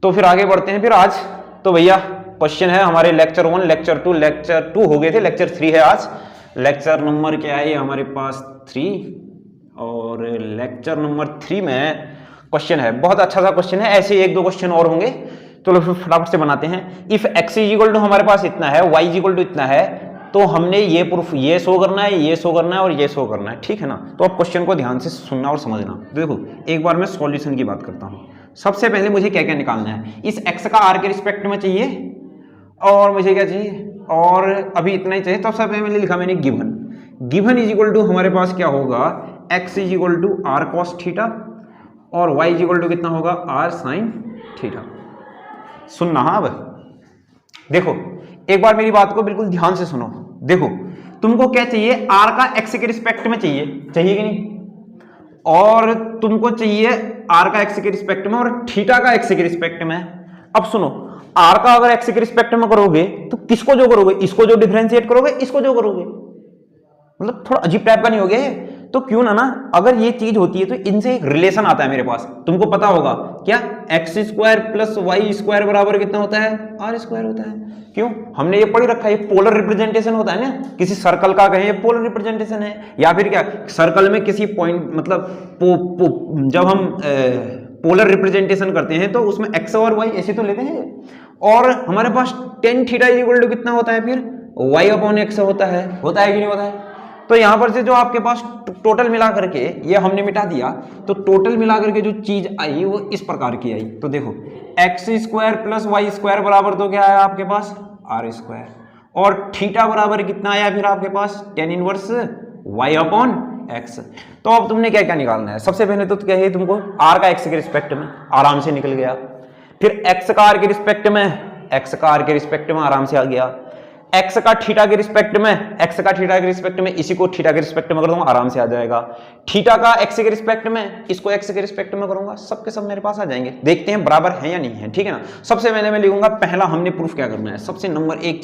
तो फिर आगे बढ़ते हैं फिर आज। तो भैया क्वेश्चन है हमारे लेक्चर 1, लेक्चर 2, लेक्चर 2 हो गए थे, लेक्चर 3 है आज। लेक्चर नंबर क्या है ये हमारे पास 3, और लेक्चर नंबर 3 में क्वेश्चन है, बहुत अच्छा सा क्वेश्चन है। ऐसे एक दो क्वेश्चन और होंगे, तो फिर फटाफट से बनाते हैं। इफ x इक्वल टू हमारे पास इतना है, y इक्वल टू इतना है, तो हमने ये प्रूफ ये शो करना है, ये शो करना है और ये शो करना है, ठीक है ना। तो अब क्वेश्चन को ध्यान से सुनना और समझना। देखो एक बार मैं सॉल्यूशन की बात करता हूँ। सबसे पहले मुझे क्या क्या निकालना है, इस x का r के रिस्पेक्ट में चाहिए, और मुझे क्या चाहिए, और अभी इतना ही चाहिए। तो सबसे पहले लिखा मैंने गिवन इज इक्वल टू हमारे पास क्या होगा, x is equal to r cos theta, और y इज इक्वल टू कितना होगा, r sin थीटा। सुनना, हाँ अब देखो एक बार मेरी बात को बिल्कुल ध्यान से सुनो। देखो तुमको क्या चाहिए, r का x के रिस्पेक्ट में चाहिए कि नहीं, और तुमको चाहिए r का x के रिस्पेक्ट में और थीटा का x के रिस्पेक्ट में। अब सुनो, r का अगर x के रिस्पेक्ट में करोगे तो किसको जो करोगे, इसको जो डिफरेंशिएट करोगे, इसको जो करोगे, मतलब थोड़ा अजीब टाइप का नहीं हो गया ये। तो क्यों ना अगर ये चीज होती है तो इनसे एक रिलेशन आता है मेरे पास, तुमको पता होगा क्या, x square plus Y square बराबर कितना होता है, आर स्क्वायर होता है। क्यों, हमने ये पढ़ रखा है, ये पोलर रिप्रेजेंटेशन होता है ना, किसी सर्कल का कहें ये पोलर रिप्रेजेंटेशन है, या फिर क्या सर्कल में किसी पॉइंट, मतलब जब हम पोलर रिप्रेजेंटेशन करते हैं तो उसमें एक्स और वाई ऐसे तो लेते हैं। और हमारे पास टेन थीटा इक्वल टू कितना होता है, फिर वाई अपॉन एक्स होता है कि नहीं होता है। तो यहां पर से जो आपके पास टोटल मिला करके ये हमने मिटा दिया, तो टोटल मिला करके जो चीज आई वो इस प्रकार की आई। तो देखो X square plus Y square बराबर तो क्या आया आपके पास, आर स्क्वायर, और थीटा बराबर कितना आया फिर आपके पास, tan inverse Y upon X. तो अब तुमने क्या क्या निकालना है, सबसे पहले तो क्या है तुमको, आर का एक्स के रिस्पेक्ट में आराम से निकल गया, फिर एक्स का आर के रिस्पेक्ट में, एक्स का आर के रिस्पेक्ट में आराम से आ गया, एक्स का थीटा के रिस्पेक्ट में, एक्स का थीटा के रिस्पेक्ट में, इसी को थीटा के रिस्पेक्ट में कर दूंगा, आराम से आ जाएगा। थीटा का एक्स के रिस्पेक्ट में, इसको एक्स के रिस्पेक्ट में करूंगा, सबके सब मेरे पास आ जाएंगे। देखते हैं बराबर है या नहीं है, ठीक है ना। सबसे पहले मैं लिखूंगा, पहला हमने प्रूफ क्या करना है, सबसे नंबर एक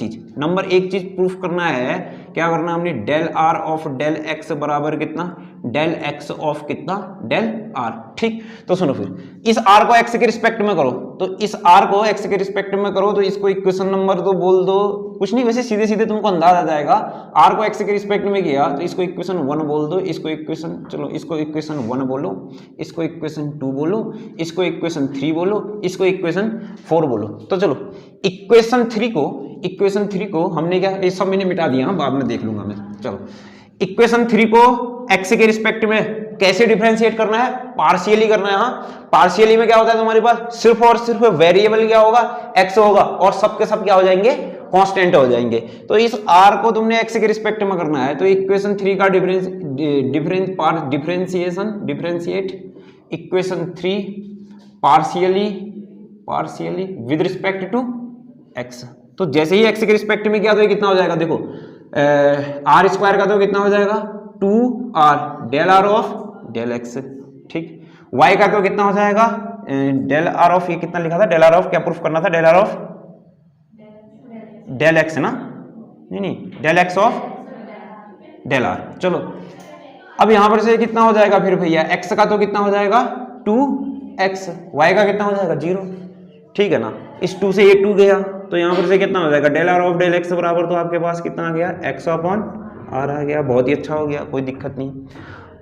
चीज प्रूफ करना है, क्या करना हमने, del are of del x बराबर कितना, डेल एक्स ऑफ कितना, डेल आर। ठीक, तो सुनो फिर इस आर को एक्स के रिस्पेक्ट में करो, तो इस आर को एक्स के रिस्पेक्ट में करो, तो इसको इक्वेशन नंबर तो बोल दो, कुछ नहीं वैसे सीधे सीधे तुमको अंदाज आ जाएगा। आर को एक्स के रिस्पेक्ट में किया तो इसको इक्वेशन 1 बोल दो, इसको इक्वेशन, चलो इसको इक्वेशन 1 बोलो, इसको इक्वेशन 2 बोलो, इसको इक्वेशन 3 बोलो, इसको इक्वेशन 4 बोलो। तो चलो इक्वेशन 3 को हमने क्या, ये सब मैंने मिटा दिया, बाद में देख लूंगा मैं। चलो इक्वेशन 3 को एक्स के रिस्पेक्ट में कैसे डिफरेंशिएट करना है, पार्शियली करना है। हाँ, पार्शियली में क्या होता है तुम्हारे पास, सिर्फ और सिर्फ वेरिएबल क्या होगा, एक्स होगा, और सब के सब क्या हो जाएंगे, कांस्टेंट हो जाएंगे। तो इस r को तुमने x के रिस्पेक्ट में करना है, तो इक्वेशन 3 का differentiate equation 3 partially with respect to x। तो जैसे ही x के रिस्पेक्ट में किया तो ये कितना हो जाएगा, देखो r स्क्वायर का तो कितना हो जाएगा, 2r del r of del x। ठीक, y का तो कितना हो जाएगा, डेल r ऑफ, ये कितना लिखा था, डेल r ऑफ क्या प्रूफ करना था, del r of del x ना, नहीं del x of del r. चलो अब यहां पर से कितना हो जाएगा फिर भैया, एक्स का तो कितना हो जाएगा 2x, वाई का कितना हो जाएगा 0, ठीक है ना। इस 2 से ये 2 गया, तो यहां पर से कितना हो जाएगा, del are of del x बराबर तो आपके पास कितना आ गया, एक्स अपॉन आर आ गया। बहुत ही अच्छा हो गया, कोई दिक्कत नहीं।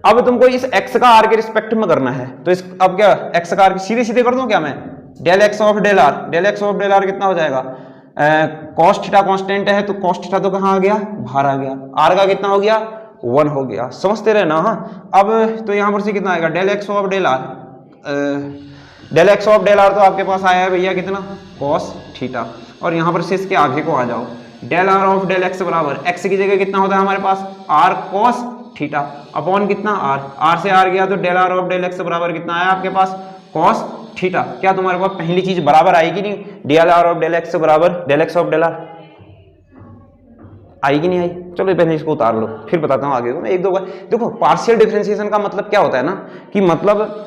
अब तुमको इस x का r के रिस्पेक्ट में करना है, तो इस अब क्या x का r सीधे सीधे कर दूं क्या मैं, del x of del r, del x of del r कितना हो जाएगा, कॉस थीटा कांस्टेंट है, तो कॉस थीटा तो कहाँ आ गया, बाहर आ गया, आर का कितना हो गया 1 हो गया, समझते रहना। हाँ, अब तो यहाँ पर से कितना आएगा, del x of del r, del x of del r तो आपके पास आया है भैया कितना, कॉस थीटा, और यहाँ पर से इसके आगे को आ जाओ, del are of del x बराबर एक्स की जगह कितना होता है हमारे पास, आर कॉस थीटा अपॉन कितना, आर से आर गया तो del are of del x बराबर कितना आया आपके पास, कॉस थीटा। क्या तुम्हारे पास पहली चीज बराबर आएगी नहीं, del are of del x बराबर del x of del R आएगी नहीं आई। चलो पहले इसको उतार लो, फिर बताता हूँ आगे को मैं एक दो बार। देखो पार्शियल डिफरेंशिएशन का मतलब क्या होता है ना, कि मतलब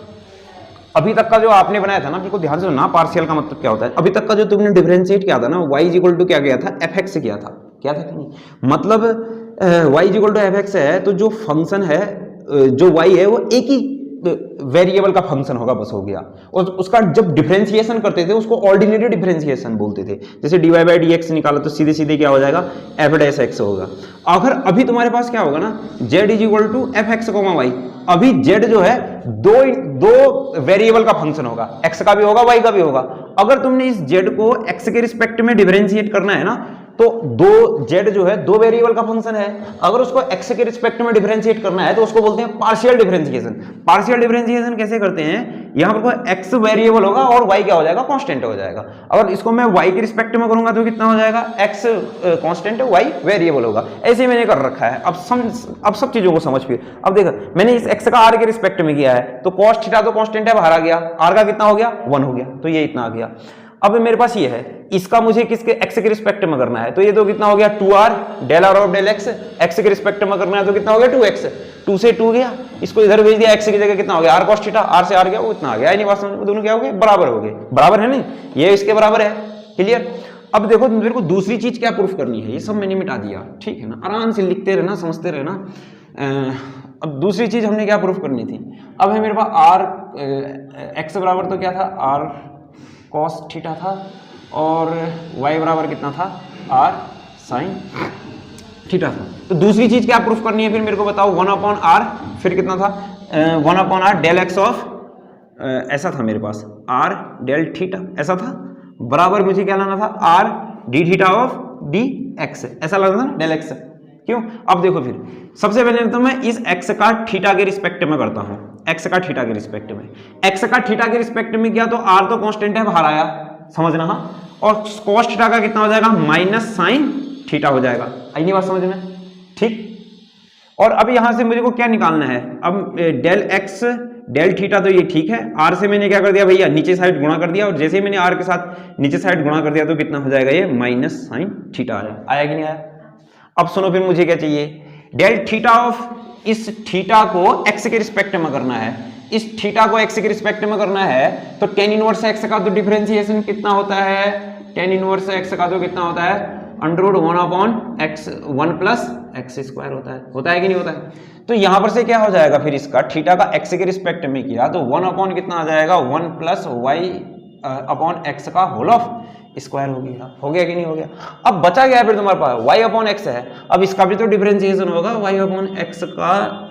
अभी तक का जो आपने बनाया था ना, बिल्कुल ध्यान से सुनना, पार्शियल का मतलब क्या होता है। अभी तक का जो तुमने डिफरेंशिएट किया था ना, y इज इक्वल टू क्या गया था, एफ एक्स किया था, क्या था कि नहीं, मतलब y is equal to f x है, तो जो फंक्शन है जो y है वो एक ही वेरिएबल का फंक्शन होगा, बस हो गया। और उसका जब डिफरेंशिएशन करते थे उसको ऑर्डिनरी डिफरेंशिएशन बोलते थे। जैसे dy बाई डी एक्स निकाला तो सीधे सीधे क्या हो जाएगा, एफ डैश एक्स होगा। अगर अभी तुम्हारे पास क्या होगा ना, z is equal to f x comma y, अभी z जो है दो वेरिएबल का फंक्शन होगा, x का भी होगा y का भी होगा। अगर तुमने इस z को x के रिस्पेक्ट में डिफरेंशिएट करना है ना, तो दो z जो है दो वेरिएबल का फंक्शन है, अगर उसको x के रिस्पेक्ट में डिफरेंशिएट करना है तो उसको बोलते हैं पार्शियल डिफरेंशिएशन। पार्शियल डिफरेंशिएशन कैसे करते हैं, यहां पर कोई x वेरिएबल होगा और y क्या हो जाएगा, कांस्टेंट हो जाएगा। अगर इसको मैं y के रिस्पेक्ट में करूंगा तो कितना हो जाएगा, x कांस्टेंट है, y वेरिएबल होगा। ऐसे मैंने कर रखा है। अब सब चीजों को समझ। फिर अब देखो मैंने इस x का r के रिस्पेक्ट में किया है तो cos थीटा तो कांस्टेंट है, बाहर आ गया, r का कितना हो गया, 1 हो गया, तो ये इतना आ गया। अब मेरे पास ये है, इसका मुझे किसके x के रिस्पेक्ट में करना है, तो ये तो कितना हो गया 2r del r of del x, x के रिस्पेक्ट में करना है तो कितना हो गया 2x, 2 से 2 गया, इसको इधर भेज दिया, x की जगह कितना हो गया r cos थीटा, r से r गया, वो इतना आ गया। नहीं बात समझ में, दोनों क्या हो गए, बराबर हो गए, बराबर है नहीं, ये इसके बराबर है, क्लियर। अब देखो मेरे को दूसरी चीज क्या प्रूफ करनी है, ये सब मैंने मिटा दिया, ठीक है ना, आराम से लिखते रहना, समझते रहना। अब दूसरी चीज हमने क्या प्रूफ करनी थी, अब है मेरे पास r x बराबर तो क्या था, r cos थीटा था, और y बराबर कितना था, r sin थीटा था। तो दूसरी चीज क्या प्रूफ करनी है फिर मेरे को बताओ, 1/r, फिर कितना था 1/r डेल x ऑफ ऐसा था मेरे पास r डेल थीटा, ऐसा था, बराबर मुझे क्या लाना था, r d theta of dx, ऐसा लगता था डेल x। क्यों, अब देखो फिर सबसे पहले तो मैं इस x का थीटा के रिस्पेक्ट में करता हूं, x का थीटा के रिस्पेक्ट में, x का थीटा के रिस्पेक्ट में किया तो r तो कांस्टेंट है, बाहर आया, समझना। हाँ, और cos थीटा का कितना हो जाएगा, माइनस साइन थीटा हो जाएगा। आई नहीं बात समझ में, ठीक। और अब यहां से मुझे को क्या निकालना है, अब डेल x डेल थीटा तो ये ठीक है, r से मैंने क्या कर दिया भैया, नीचे साइड गुणा कर दिया, और जैसे ही मैंने r के साथ नीचे साइड गुणा कर दिया तो कितना हो जाएगा, ये माइनस साइन थीटा आया कि नहीं आया। अब सुनो फिर मुझे क्या चाहिए, डेल थीटा ऑफ इस थीटा को x के रिस्पेक्ट में करना है, इस थीटा को x के रिस्पेक्ट में करना है तो tan इनवर्स x का तो डिफरेंशिएशन कितना होता है, tan इनवर्स x का तो कितना होता है, √1/x 1 प्लस x स्क्वायर होता है कि नहीं होता है। तो यहां पर से क्या हो जाएगा फिर, इसका थीटा का x के रिस्पेक्ट में किया तो 1 कितना आ जाएगा, 1 प्लस y/x का होल ऑफ स्क्वायर हो गया कि नहीं हो गया। अब बचा गया फिर तुम्हारे पास y/x है, अब इसका भी तो डिफरेंशिएशन होगा y/x का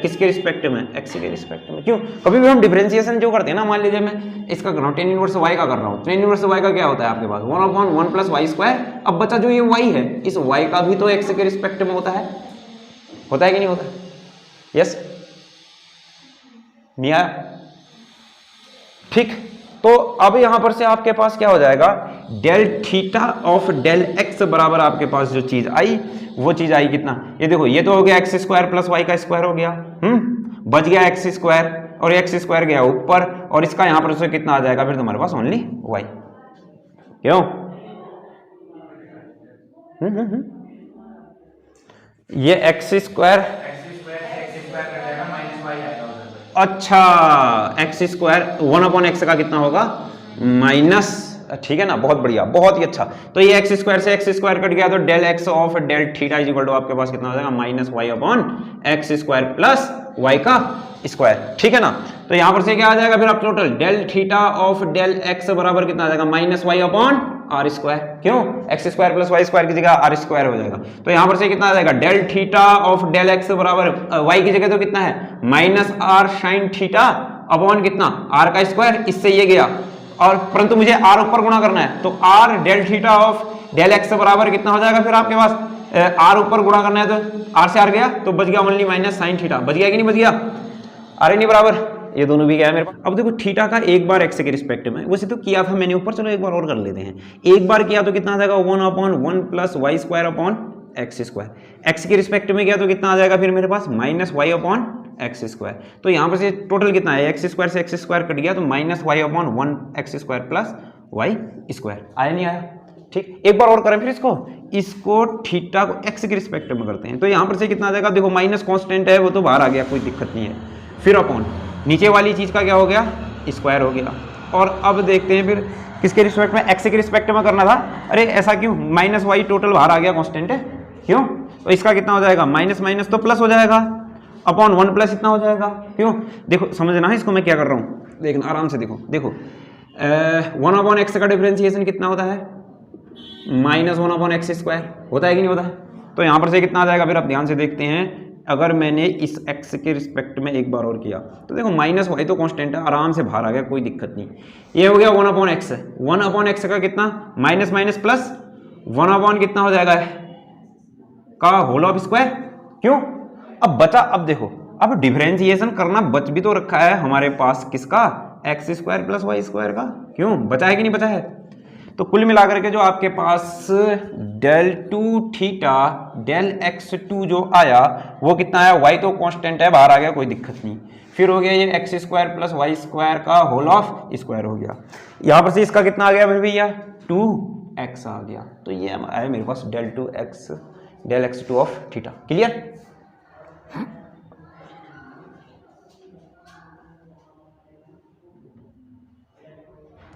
किसके रिस्पेक्ट में, x के रिस्पेक्ट में। क्यों, कभी भी हम डिफरेंशिएशन जो करते हैं ना, मान लीजिए मैं इसका कर रहा हूँ tan इनवर्स y का कर रहा हूँ, tan इनवर्स y का क्या होता है आपके पास 1/1 प्लस y स्क्वायर। अब बचा जो ये y है, इस y का भी तो x के रिस्पेक्ट में होता है कि नहीं होता है, यस नहीं आया, ठीक। तो अब यहां पर से आपके पास क्या हो जाएगा, del theta of del x बराबर आपके पास जो चीज आई वो चीज आई कितना, ये देखो ये तो हो गया x स्क्वायर प्लस y का स्क्वायर हो गया, बच गया x स्क्वायर, और x स्क्वायर गया ऊपर, और इसका यहां पर से कितना आ जाएगा फिर तुम्हारे पास, ओनली y। क्यों, ये x स्क्वायर, अच्छा x स्क्वायर 1/x का कितना होगा, माइनस, ठीक है ना, बहुत बढ़िया, बहुत ही अच्छा। तो ये x स्क्वायर से x स्क्वायर कट गया तो del x of del theta is equal to आपके पास कितना हो जाएगा, minus y/x square plus y का स्क्वायर, ठीक है ना। तो यहां पर से क्या आ जाएगा फिर आप total, del theta of del x बराबर कितना आ जाएगा, माइनस y/r स्क्वायर। क्यों, x square plus y square की जगह r स्क्वायर हो जाएगा, तो यहां पर से कितना आ जाएगा, del theta of del x बराबर y की जगह तो कितना है, minus r sine theta upon कितना, r का स्क्वायर, इससे ये गया, और परंतु मुझे r ऊपर गुणा करना है तो r del theta of del x बराबर कितना हो जाएगा फिर आपके पास, r ऊपर गुणा करना है तो r से r गया तो बच गया ओनली माइनस साइन थीटा, बच गया कि नहीं बच गया, अरे नहीं बराबर, ये दोनों भी गया है मेरे पास। अब देखो थीटा का एक बार x के रिस्पेक्ट में, वैसे तो किया था मैंने ऊपर, चलो एक बार और कर लेते हैं। एक बार किया तो कितना आ जाएगा, 1/1 plus y square upon x square, x के रिस्पेक्ट में गया तो कितना आ जाएगा फिर मेरे पास, माइनस y/x स्क्वायर। तो यहाँ पर से टोटल कितना है, x स्क्वायर से x स्क्वायर कट गया तो minus y/1 x square plus y square, आया नहीं आया, ठीक। एक बार और करें फिर इसको थीटा को x के रिस्पेक्ट में करते हैं तो यहाँ पर से कितना आ जाएगा, देखो माइनस कांस्टेंट है वो तो बाहर आ गया, कोई दिक्कत नहीं है, फिर अपॉन नीचे वाली चीज का क्या हो गया, स्क्वायर हो गया। और अब देखते हैं फिर किसके रिस्पेक्ट में, x के रिस्पेक्ट में करना था, अरे ऐसा क्यों, माइनस y टोटल बाहर आ गया, कांस्टेंट है, क्यों, तो इसका कितना हो जाएगा, माइनस माइनस तो प्लस हो जाएगा, अपॉन 1 प्लस इतना हो जाएगा। क्यों? देखो समझना है इसको, मैं क्या कर रहा हूँ, देखना आराम से देखो। देखो 1 अपॉन एक्स का डिफरेंशिएशन कितना होता है, -1 अपॉन एक्स स्क्वायर होता है कि नहीं होता है। तो यहाँ पर से कितना आ जाएगा, फिर आप ध्यान से देखते हैं, अगर मैंने इस x के रिस्पेक्ट में एक बार और किया तो देखो माइनस वाई तो कांस्टेंट है, आराम से बाहर आ गया, कोई दिक्कत नहीं। ये हो गया 1 अपॉन एक्स, 1 अपॉन एक्स का कितना, माइनस माइनस प्लस 1 अपॉन कितना हो जाएगा का होल ऑफ स्क्वायर। क्यों? अब बचा, अब देखो, अब डिफरेंशिएशन करना बच भी तो रखा है हमारे पास, किसका, x square plus Y square का। क्यों? बचा है कि नहीं बचा है। तो कुल मिलाकर के जो आपके पास del two theta del X two जो आया वो कितना आया, वाई तो कांस्टेंट है, बाहर आ गया, कोई दिक्कत नहीं। फिर हो गया ये x square plus Y square का होल ऑफ स्क्वायर हो गया। यहां पर से इसका कितना आ गया फिर भैया, 2x आ गया। तो ये आया मेरे पास del X two of theta. Clear?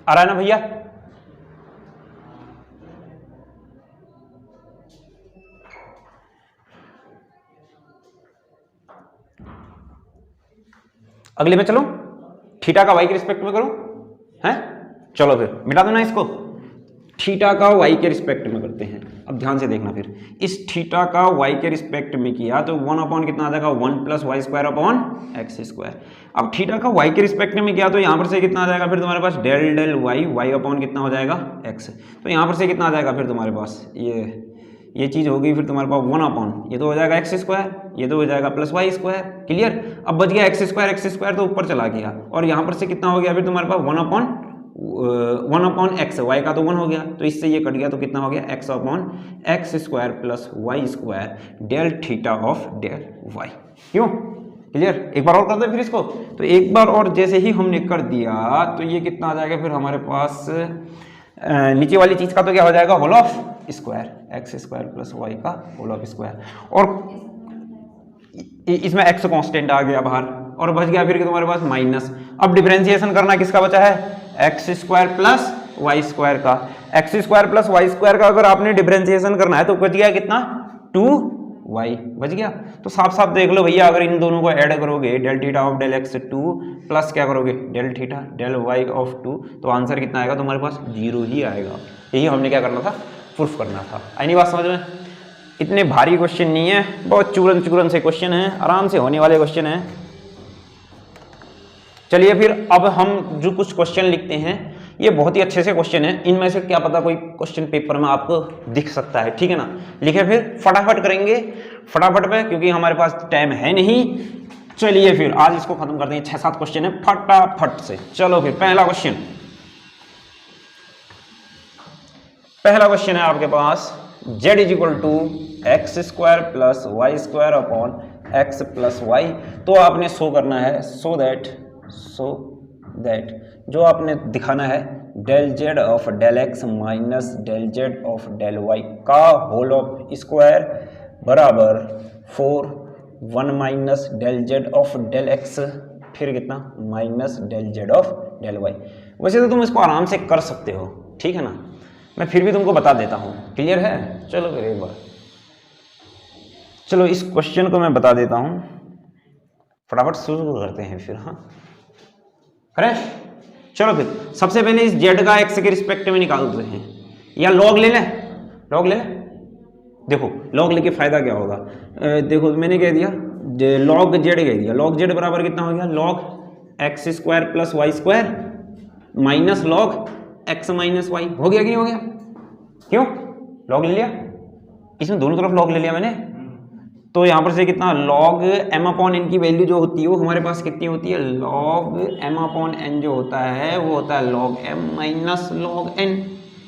आ रहा है ना भैया? अगले पे चलो, थीटा का वाई के रिस्पेक्ट में करो, हैं? चलो फिर मिटा दो ना इसको, थीटा का वाई के रिस्पेक्ट में करते हैं। अब ध्यान से देखना, फिर इस थीटा का वाई के रिस्पेक्ट में किया तो 1 अपॉन कितना आ जाएगा, 1 plus Y square upon x square. अब थीटा का वाई के रिस्पेक्ट में किया तो यहाँ पर से कितना आ जाएगा फिर तुम्हारे पास, del del Y, Y upon कितना हो जाएगा, एक्स। तो यहाँ पर से कितना आ जाएगा फिर तुम्हारे पास, ये चीज़ होगी फिर तुम्हारे पास 1 अपॉन, ये तो हो जाएगा एक्स स्क्वायर, ये तो हो जाएगा प्लस वाई स्क्वायर। क्लियर? अब बच गया एक्स स्क्वायर तो ऊपर चला गया, और यहाँ पर से कितना हो गया फिर तुम्हारे पास 1 अपॉन एक्स, वाई का तो 1 हो गया, तो इससे ये कट गया, तो कितना हो गया, x upon x square plus Y square del theta of del y. क्यों? क्लियर? एक बार और कर दे फिर इसको, तो एक बार और जैसे ही हमने कर दिया तो ये कितना आ जाएगा फिर हमारे पास, नीचे वाली चीज का तो क्या हो जाएगा, whole of square, x square plus Y का होल ऑफ स्क्वायर, और इसमें एक्स कांस्टेंट आ गया बाहर, और बच गया फिर तुम्हारे पास माइनस। अब डिफरेंशिएशन करना किसका बचा है, X square plus Y square का। X square plus Y square का अगर आपने डिफरेंशिएशन करना है तो बच गया कितना, 2y बच गया। तो साफ साफ देख लो भैया, अगर इन दोनों को ऐड करोगे, del theta of del x 2 plus क्या करोगे, del theta del y of 2, तो आंसर कितना आएगा तुम्हारे पास, 0 ही आएगा। यही हमने क्या करना था, प्रूफ करना था। आई नहीं बात समझ में? इतने भारी क्वेश्चन नहीं है, बहुत चूरन चूरन से क्वेश्चन है, आराम से होने वाले क्वेश्चन है। चलिए फिर अब हम जो कुछ क्वेश्चन लिखते हैं, ये बहुत ही अच्छे से क्वेश्चन है, इनमें से क्या पता कोई क्वेश्चन पेपर में आपको दिख सकता है, ठीक है ना। लिखे फिर फटाफट करेंगे, फटाफट पे, क्योंकि हमारे पास टाइम है नहीं। चलिए फिर आज इसको खत्म कर देंगे, 6-7 क्वेश्चन है, फटाफट से। चलो फिर पहला क्वेश्चन है आपके पास, z is equal to x square plus Y square upon x plus y. तो आपने शो करना है, सो दैट जो आपने दिखाना है, del Z of del x minus del Z of del Y का होल ऑफ स्क्वायर बराबर 1 minus del Z of del x, फिर कितना, minus del Z of del y. वैसे तो तुम इसको आराम से कर सकते हो, ठीक है ना, मैं फिर भी तुमको बता देता हूँ। क्लियर है? चलो फिर एक बार, चलो इस क्वेश्चन को मैं बता देता हूँ, फटाफट शुरू करते हैं फिर। हाँ करें, चलो फिर सबसे पहले इस जेड का एक्स के रिस्पेक्ट में निकालते हैं, या लॉग ले लें, देखो लॉग लेके फायदा क्या होगा, देखो मैंने कह दिया लॉग जेड कह दिया, लॉग जेड बराबर कितना हो गया, log x square plus Y square minus log x minus y. हो गया कि नहीं हो गया? क्यों? लॉग ले लिया, इसमें दोनों तरफ लॉग ले लिया मैंने, तो यहां पर से कितना, लॉग m अपॉन एन की वैल्यू जो होती है वो हमारे पास कितनी होती है, लॉग m अपॉन एन जो होता है वो होता है log m minus log n,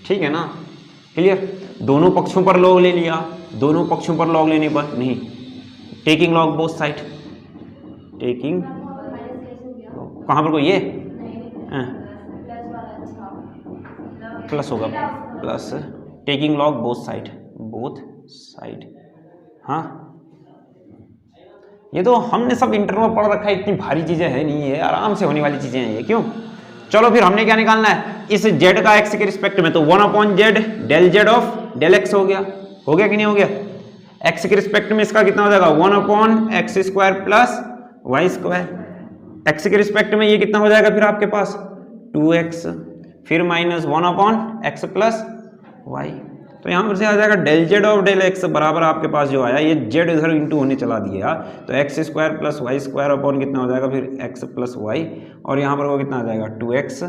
ठीक है ना। क्लियर? दोनों पक्षों पर लॉग ले लिया, दोनों पक्षों पर लॉग लेने पर नहीं, taking log both side, taking कहां पर को, ये प्लस होगा, plus taking log both side. हाँ ये तो हमने सब इंटर में पढ़ रखा है, इतनी भारी चीजें है नहीं, है आराम से होने वाली चीजें हैं ये। क्यों? चलो फिर हमने क्या निकालना है, इस z का x के रिस्पेक्ट में, तो 1 upon z del Z of del x हो गया कि नहीं हो गया, एक्स के रिस्पेक्ट में इसका कितना हो जाएगा 1/x² प्लस y²। एक्स के रिस्पेक्ट में ये कितना हो जाएगा फिर आपके पास 2x, फिर माइनस 1/x प्लस y। तो यहाँ पर से आ जाएगा del Z of del x बराबर आपके पास जो आया ये जेड इधर इंटू होने चला दिया, तो x² प्लस y² अपॉन कितना हो जाएगा फिर x प्लस y, और यहाँ पर वो कितना आ जाएगा 2x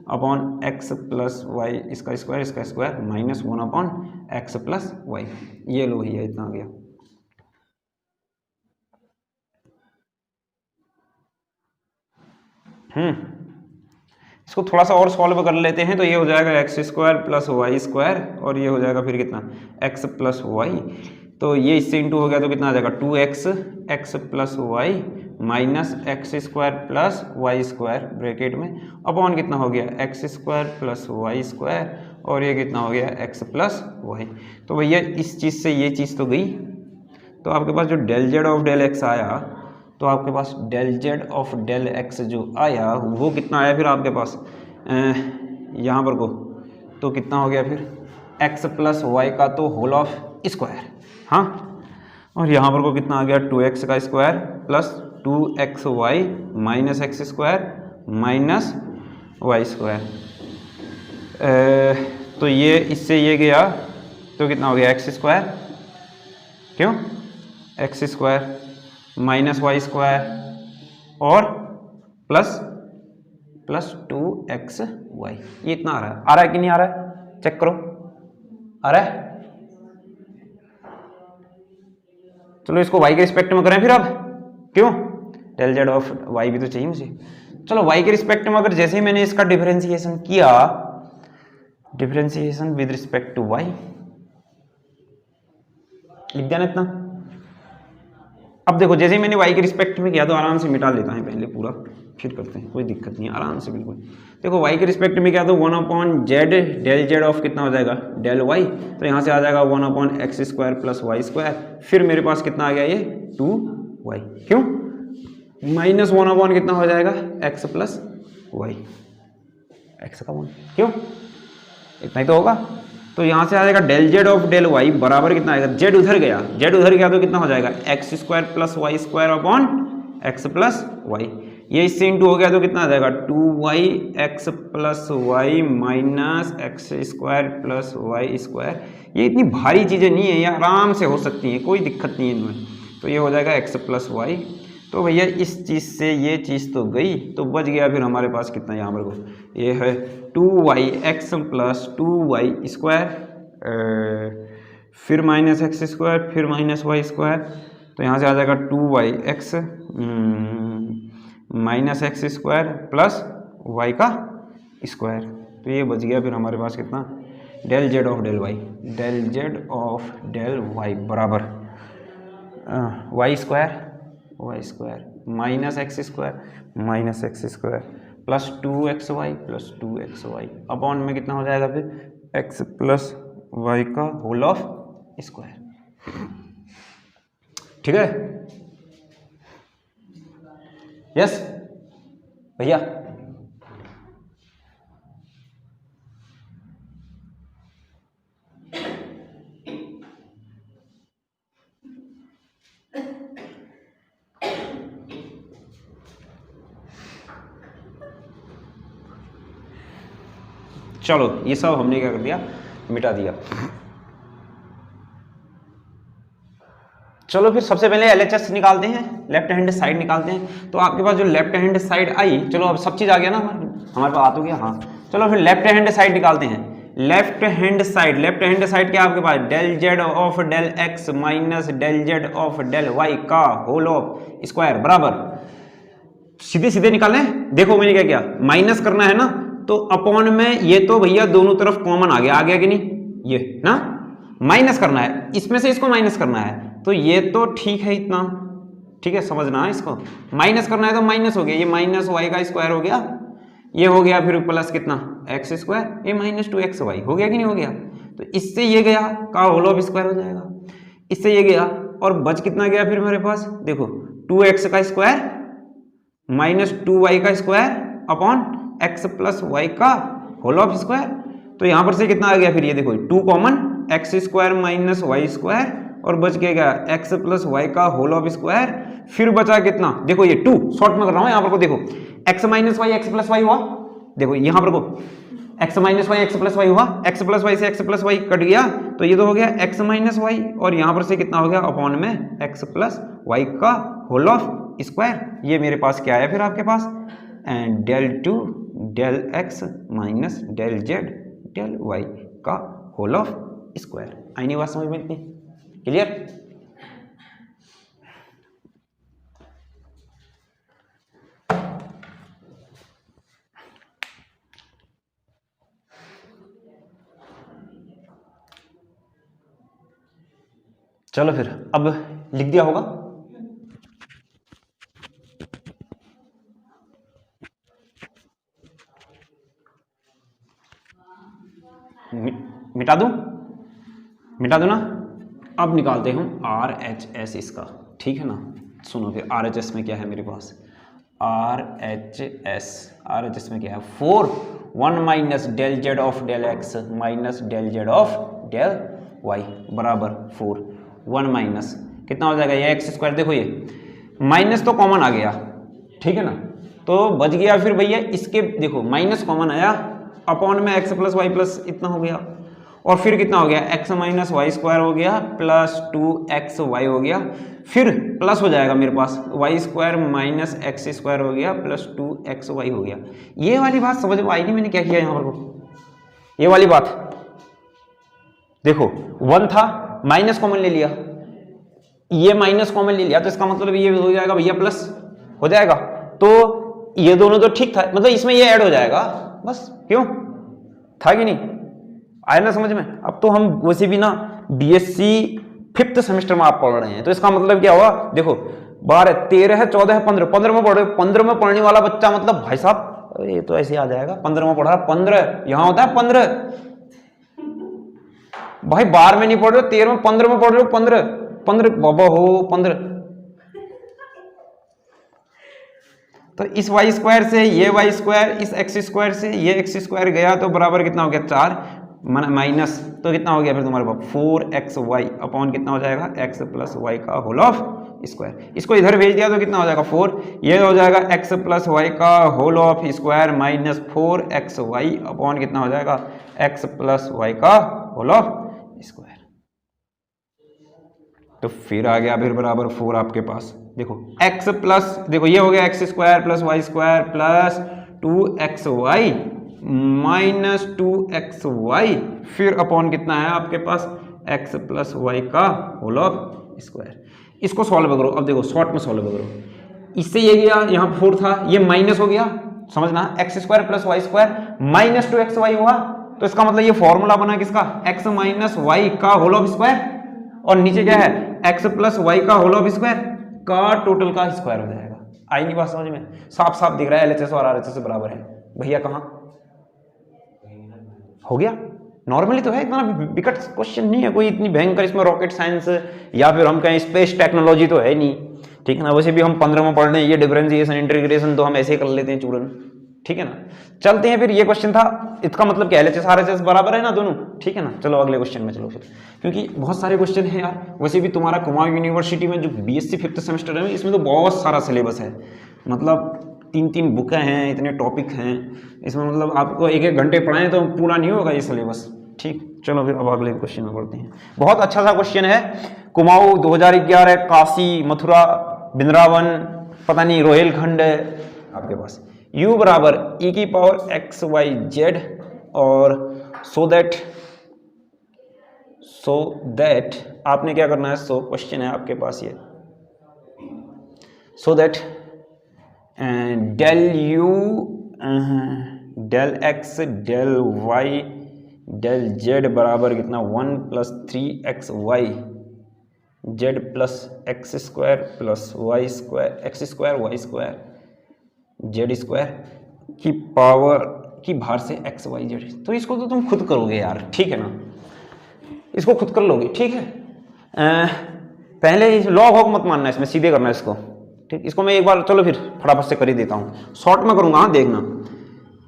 upon x plus y इसका square minus 1/x plus y। ये लो भैया इतना आ गया। इसको थोड़ा सा और सॉल्व कर लेते हैं, तो ये हो जाएगा x² प्लस y² और ये हो जाएगा फिर कितना x प्लस y। तो ये इससे इंटू हो गया तो कितना आ जाएगा 2x plus y minus x² plus y² bracket में अपॉन कितना हो गया x² प्लस y² और ये कितना हो गया x प्लस y। तो भैया इस चीज़ से ये चीज़ तो गई, तो आपके पास जो del Z of del X आया, तो आपके पास del Z of del X जो आया वो कितना आया फिर आपके पास यहाँ पर को, तो कितना हो गया फिर x प्लस वाई का तो होल ऑफ स्क्वायर, हाँ, और यहाँ पर को कितना आ गया 2x का square plus 2xy minus x² minus y²। तो ये इससे ये गया तो कितना हो गया x², क्यों x² माइनस y² और प्लस 2xy। ये इतना आ रहा है कि नहीं आ रहा है, चेक करो आ रहा है। चलो इसको y के रिस्पेक्ट में करें फिर अब, क्यों डेल जेड ऑफ y भी तो चाहिए मुझे। चलो y के रिस्पेक्ट में अगर जैसे ही मैंने इसका डिफरेंशिएशन किया, differentiation with respect to y लिख दिया ना इतना। अब देखो जैसे ही मैंने y के रिस्पेक्ट में किया तो आराम से मिटा लेता है पहले पूरा, फिर करते हैं, कोई दिक्कत नहीं है, आराम से बिल्कुल। देखो y के रिस्पेक्ट में क्या तो 1/z डेल जेड ऑफ कितना हो जाएगा डेल y, तो यहाँ से आ जाएगा 1/x² प्लस y², फिर मेरे पास कितना आ गया ये 2y, क्यों माइनस 1/, कितना हो जाएगा x प्लस y, x का 1, क्यों इतना ही तो होगा। तो यहाँ से आ जाएगा del Z of del y बराबर कितना आएगा, जेड उधर गया तो कितना हो जाएगा x² plus y² upon x plus y। ये इससे इंटू हो गया तो कितना आ जाएगा 2y x plus y minus x² plus y²। ये इतनी भारी चीज़ें नहीं है, ये आराम से हो सकती हैं, कोई दिक्कत नहीं है इनमें। तो ये हो जाएगा x प्लस y। तो भैया इस चीज़ से ये चीज़ तो गई, तो बच गया फिर हमारे पास कितना यहाँ पर को, ये है 2yx प्लस 2y², फिर माइनस x² फिर माइनस y²। तो यहाँ से आ जाएगा 2yx minus x² plus y का स्क्वायर। तो ये बच गया फिर हमारे पास कितना del Z of del y, del Z of del y बराबर y² minus x² plus 2xy upon में कितना हो जाएगा फिर x प्लस y का होल ऑफ स्क्वायर। ठीक है यस भैया। चलो ये सब हमने क्या कर दिया, मिटा दिया। चलो फिर सबसे पहले LHS निकालते हैं, लेफ्ट हैंड साइड निकालते हैं। तो आपके पास जो लेफ्ट हैंड साइड आई, चलो अब सब चीज आ गया ना हमारे पास, आ तो गया, हाँ। चलो फिर लेफ्ट हैंड साइड निकालते हैं। लेफ्ट हैंड साइड क्या आपके पास del Z of del x minus del Z of del Y का होल ऑफ स्क्वायर बराबर, सीधे सीधे निकालें। देखो मैंने क्या किया, माइनस करना है ना, तो अपॉन में ये तो भैया दोनों तरफ कॉमन आ गया कि नहीं, ये ना माइनस करना है, इसमें से इसको माइनस करना है, तो ये तो ठीक है इतना, ठीक है समझना है, इसको माइनस करना है तो माइनस हो गया, ये माइनस वाई का स्क्वायर हो गया, ये हो गया फिर प्लस कितना x², ये माइनस 2xy हो गया कि नहीं हो गया। तो इससे ये गया का होल ऑफ स्क्वायर हो जाएगा, इससे ये गया और बच कितना गया फिर मेरे पास, देखो 2x का स्क्वायर माइनस 2y का square upon x plus y का होल ऑफ स्क्वायर। तो यहां पर से कितना आ गया फिर, ये देखो 2 कॉमन, x² माइनस y² और बच के क्या एक्स प्लस वाई का होल ऑफ स्क्वायर, फिर बचा कितना, देखो ये 2 शॉर्ट में कर रहा हूं यहाँ पर को, देखो x minus y x plus y हुआ, देखो यहाँ पर को x minus y x plus y हुआ, एक्स प्लस वाई से एक्स प्लस वाई कट गया तो ये तो हो गया एक्स माइनस वाई, और यहाँ पर से कितना हो गया अपॉन में एक्स प्लस वाई का होल ऑफ स्क्वायर। ये मेरे पास क्या है फिर आपके पास, and del two del x minus del Z del Y का होल ऑफ स्क्वायर। आई नहीं बात समझ में इतनी, क्लियर? चलो फिर अब लिख दिया होगा, मिटा दूं, मिटा दूं ना। अब निकालते हैं हम आर एच एस इसका, ठीक है ना। सुनो फिर आर एच एस में क्या है मेरे पास, आर एच एस में क्या है 4 1 minus del Z of del x minus del Z of del y बराबर 4 1 माइनस कितना हो जाएगा ये एक्स स्क्वायर, देखो ये माइनस तो कॉमन आ गया, ठीक है ना, तो बच गया फिर भैया इसके, देखो माइनस कॉमन आया अपॉन में एक्स प्लस वाई प्लस इतना हो गया, और फिर कितना हो गया एक्स माइनस वाई स्क्वायर हो गया प्लस 2x वाई हो गया, फिर प्लस हो जाएगा मेरे पास Y square minus X square हो गया प्लस 2x वाई हो गया। ये वाली बात समझ में आई नहीं मैंने क्या किया यहाँ पर, ये वाली बात देखो 1 था माइनस कॉमन ले लिया, ये माइनस कॉमन ले लिया तो इसका मतलब ये हो जाएगा भैया प्लस हो जाएगा, तो ये दोनों तो ठीक था, मतलब इसमें ये ऐड हो जाएगा बस, क्यों था कि नहीं, आया ना समझ में। अब तो हम वैसे भी ना बीएससी 5th सेमेस्टर में आप पढ़ रहे हैं, तो इसका मतलब क्या हुआ, देखो 12 13 14 15 में पढ़ रहे, 15 में पढ़ने वाला बच्चा मतलब भाई साहब ये तो ऐसे आ जाएगा, 15 में पढ़ रहा 15 यहां होता है 15, भाई 12 में नहीं पढ़ रहे 13 में 15 में पढ़ रहे हो 15 बाबा हो 15, तो इस वाई स्क्वायर से ये वाई स्क्वायर, इस एक्स स्क्वायर से ये एक्स स्क्वायर गया तो बराबर कितना हो गया 4 माइनस, तो कितना हो गया फिर तुम्हारे पास 4xy अपॉन कितना हो जाएगा x प्लस वाई का होल ऑफ स्क्वायर। इसको इधर भेज दिया तो कितना हो जाएगा 4, ये हो जाएगा x प्लस वाई का whole of square minus 4xy upon कितना हो जाएगा x प्लस वाई का होल ऑफ स्क्वायर। तो फिर आ गया फिर बराबर 4 आपके पास, देखो x प्लस, देखो ये हो गया x square plus Y square plus 2xy minus 2xy, फिर अपॉन कितना है आपके पास x प्लस वाई का होल ऑफ स्क्वायर। इसको सॉल्व करो, अब देखो शॉर्ट में सॉल्व करो, इससे ये गया यहाँ 4 था ये माइनस हो गया, समझना x square plus Y square minus 2xy हुआ, तो इसका मतलब ये फॉर्मूला बना किसका x माइनस वाई का होल ऑफ स्क्वायर, और नीचे क्या है x प्लस वाई का होल ऑफ स्क्वायर का टोटल का स्क्वायर हो जाएगा। आई नहीं बात समझ में, साफ साफ दिख रहा है LHS और RHS से बराबर है भैया, कहाँ हो गया, नॉर्मली तो है, इतना विकट क्वेश्चन नहीं है कोई, इतनी भयंकर इसमें रॉकेट साइंस या फिर हम कहें स्पेस टेक्नोलॉजी तो है नहीं, ठीक है ना। वैसे भी हम 15 में पढ़ रहे हैं, ये डिफरेंशिएशन इंटीग्रेशन तो हम ऐसे ही कर लेते हैं चूरन, ठीक है ना। चलते हैं फिर, ये क्वेश्चन था, इसका मतलब क्या LHS RHS बराबर है ना दोनों, ठीक है ना। चलो अगले क्वेश्चन में चलो फिर, क्योंकि बहुत सारे क्वेश्चन हैं यार। वैसे भी तुम्हारा कुमाऊं यूनिवर्सिटी में जो BSc 5th सेमेस्टर है इसमें तो बहुत सारा सिलेबस है, मतलब 3 बुकें हैं, इतने टॉपिक हैं इसमें, मतलब आपको 1 घंटे पढ़ाएं तो पूरा नहीं होगा ये सिलेबस, ठीक। चलो फिर अब अगले क्वेश्चन में बढ़ते हैं। बहुत अच्छा सा क्वेश्चन है, कुमाऊं 2011 काशी मथुरा वृंदावन पता नहीं रोहिलखंड है आपके पास, u बराबर e की पावर x y z, और सो दैट आपने क्या करना है, सो क्वेश्चन है आपके पास ये, so that del u del x del y del z बराबर कितना 1 plus 3xy z plus x square plus Y square x square y square z square की पावर की भार से एक्स वाई जेड। तो इसको तो तुम खुद करोगे यार, ठीक है ना, इसको खुद कर लोगे, ठीक है। पहले लॉग हॉग मत मानना, इसमें सीधे करना इसको, ठीक। इसको मैं एक बार चलो फिर फटाफट से कर ही देता हूँ, शॉर्ट में करूँगा, हाँ देखना।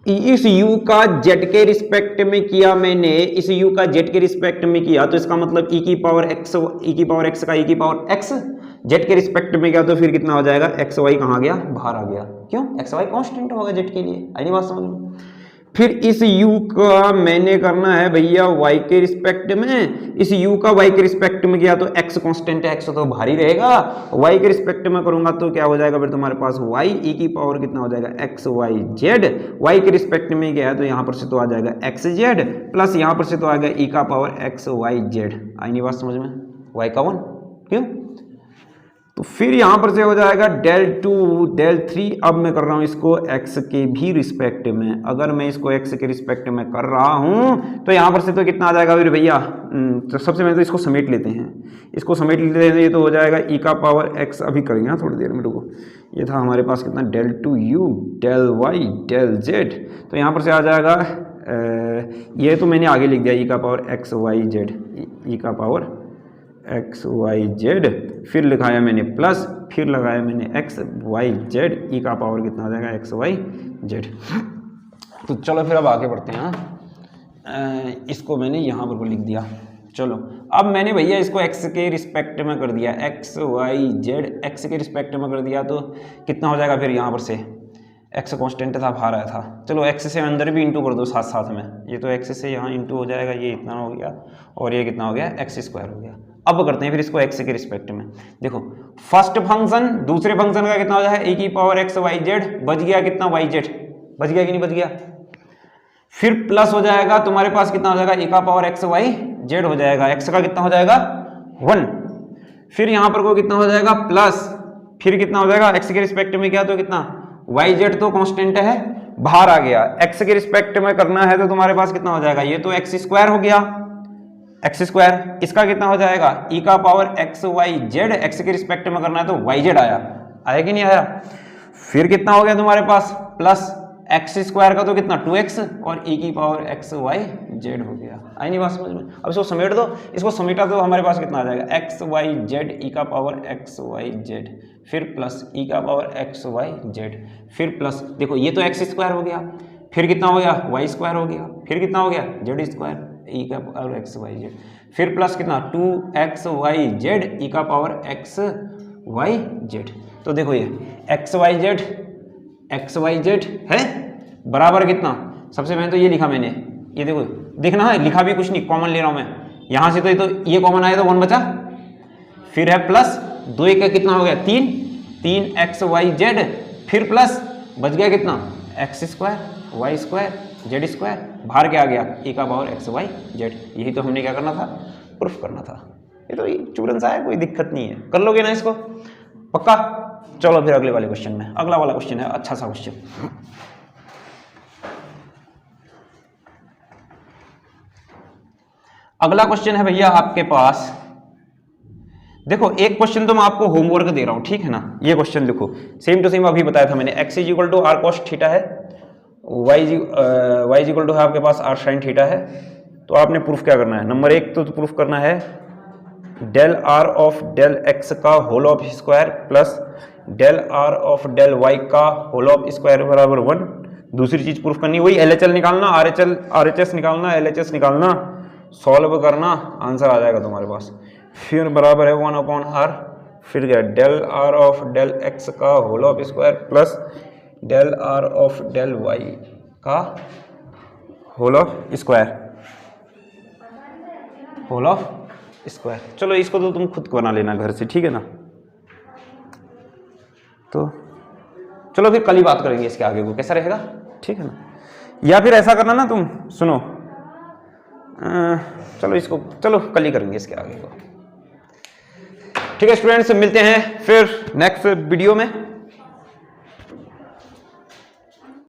इस u का z के रिस्पेक्ट में किया मैंने, इस u का z के रिस्पेक्ट में किया तो इसका मतलब e की पावर x का e की पावर x z के रिस्पेक्ट में किया तो फिर कितना हो जाएगा, एक्स वाई कहाँ गया, बाहर आ गया। क्यों, एक्स वाई कांस्टेंट होगा z के लिए, आई नहीं बात समझ में। फिर इस u का मैंने करना है भैया y के रिस्पेक्ट में, इस u का y के रिस्पेक्ट में किया तो x कांस्टेंट है, x तो बाहर ही रहेगा, y के रिस्पेक्ट में करूंगा तो क्या हो जाएगा फिर तुम्हारे पास y e की पावर कितना हो जाएगा x y z, y के रिस्पेक्ट में गया तो यहाँ पर से तो आ जाएगा x z प्लस यहाँ पर से तो आ गया e का पावर x y z। आई नहीं बात समझ में, y का 1। क्यों, तो फिर यहां पर से हो जाएगा del 2 del 3। अब मैं कर रहा हूं इसको x के भी रिस्पेक्ट में, अगर मैं इसको x के रिस्पेक्ट में कर रहा हूं तो यहां पर से तो कितना आ जाएगा फिर भैया, तो सबसे पहले तो इसको समेट लेते हैं, इसको समेट लेते हैं, ये तो हो जाएगा e का पावर x, अभी करेंगे ना थोड़ी देर में, रुको। ये था हमारे पास कितना, del 2u del y del z, तो यहां पर से आ जाएगा ये तो मैंने आगे लिख दिया e का power x y z, e का पावर एक्स वाई जेड, फिर लिखाया मैंने प्लस, फिर लगाया मैंने एक्स वाई जेड, ई का पावर कितना आ जाएगा एक्स वाई जेड। तो चलो फिर अब आगे बढ़ते हैं। इसको मैंने यहाँ पर लिख दिया। चलो अब मैंने भैया इसको एक्स के रिस्पेक्ट में कर दिया, एक्स वाई जेड एक्स के रिस्पेक्ट में कर दिया तो कितना हो जाएगा फिर यहाँ पर से, एक्स कांस्टेंट था बाहर आया था, चलो एक्स से अंदर भी इंटू कर दो साथ साथ में, ये तो एक्स से यहाँ इंटू हो जाएगा, ये इतना हो गया और ये कितना हो गया, एक्स स्क्वायर हो गया। अब करते हैं फिर इसको एक्स के रिस्पेक्ट में, देखो फर्स्ट फंक्शन दूसरे फंक्शन का कितना हो जाएगा, ए की पावर एक्स वाई जेड, बच गया कितना वाई जेड, बच गया कि नहीं बच गया, फिर प्लस हो जाएगा तुम्हारे पास कितना हो जाएगा, ए का पावर एक्स वाई जेड हो जाएगा, एक्स का कितना हो जाएगा 1, फिर यहां पर को कितना हो जाएगा प्लस, फिर कितना हो जाएगा एक्स के रिस्पेक्ट में क्या, तो कितना वाई जेड तो कांस्टेंट है बाहर आ गया, एक्स के रिस्पेक्ट में करना है तो तुम्हारे पास कितना हो जाएगा, ये तो एक्स स्क्वायर हो गया, एक्स स्क्वायर, इसका कितना हो जाएगा e का power x y z, x के रिस्पेक्ट में करना है तो वाई जेड आया, आया कि नहीं आया, फिर कितना हो गया तुम्हारे पास प्लस एक्स स्क्वायर का तो कितना 2x और e की पावर एक्स वाई जेड हो गया। आई नहीं बात समझ में, अब इसको समेट दो, इसको समेटा तो हमारे पास कितना आ जाएगा एक्स वाई जेड e का पावर एक्स वाई जेड, फिर प्लस e का पावर एक्स वाई जेड, फिर प्लस देखो ये तो एक्स स्क्वायर हो गया, फिर कितना हो गया वाई स्क्वायर हो गया, फिर कितना हो गया जेड स्क्वायर e का पावर एक्स वाई जेड, फिर प्लस कितना 2x वाई जेड e का पावर एक्स वाई जेड। तो देखो ये एक्स वाई जेड है बराबर कितना, सबसे पहले तो ये लिखा मैंने, ये देखो देखना है लिखा भी कुछ नहीं, कॉमन ले रहा हूं मैं यहां से, तो ये कॉमन आया तो 1 बचा, फिर है प्लस 2 का कितना हो गया 3 एक्स वाई जेड, फिर प्लस बच गया कितना x square y square z square, बाहर क्या आ गया e का पावर एक्स वाई जेड। यही तो हमने क्या करना था, प्रूफ करना था। ये तो चूरन सा है, कोई दिक्कत नहीं है, कर लोगे ना इसको पक्का। चलो फिर अगले वाले क्वेश्चन में, अगला वाला क्वेश्चन है अच्छा सा क्वेश्चन। अगला क्वेश्चन है भैया आपके पास, देखो एक क्वेश्चन तो मैं आपको होमवर्क दे रहा हूं, ठीक है ना। ये क्वेश्चन देखो सेम टू सेम अभी बताया था मैंने, x is equal to r cos theta है, y इज इक्वल टू है आपके पास आर साइन थीटा है। तो आपने प्रूफ क्या करना है, नंबर 1 तो प्रूफ करना है del are of del X का whole of square plus del are of del Y का होल ऑफ स्क्वायर बराबर 1। दूसरी चीज प्रूफ करनी वही LHL निकालना, RHS निकालना, LHS निकालना, सॉल्व करना, आंसर आ जाएगा तुम्हारे पास। फिर बराबर है 1 अपॉन आर, फिर क्या del are of del X का whole of square plus del are of del Y का whole of square, whole of square. चलो इसको तो तुम खुद बना लेना घर से, ठीक है ना। तो चलो फिर कल ही बात करेंगे इसके आगे को, कैसा रहेगा, ठीक है ना। या फिर ऐसा करना ना तुम, सुनो चलो इसको चलो कल ही करेंगे इसके आगे को, ठीक है स्टूडेंट्स। मिलते हैं फिर नेक्स्ट वीडियो में।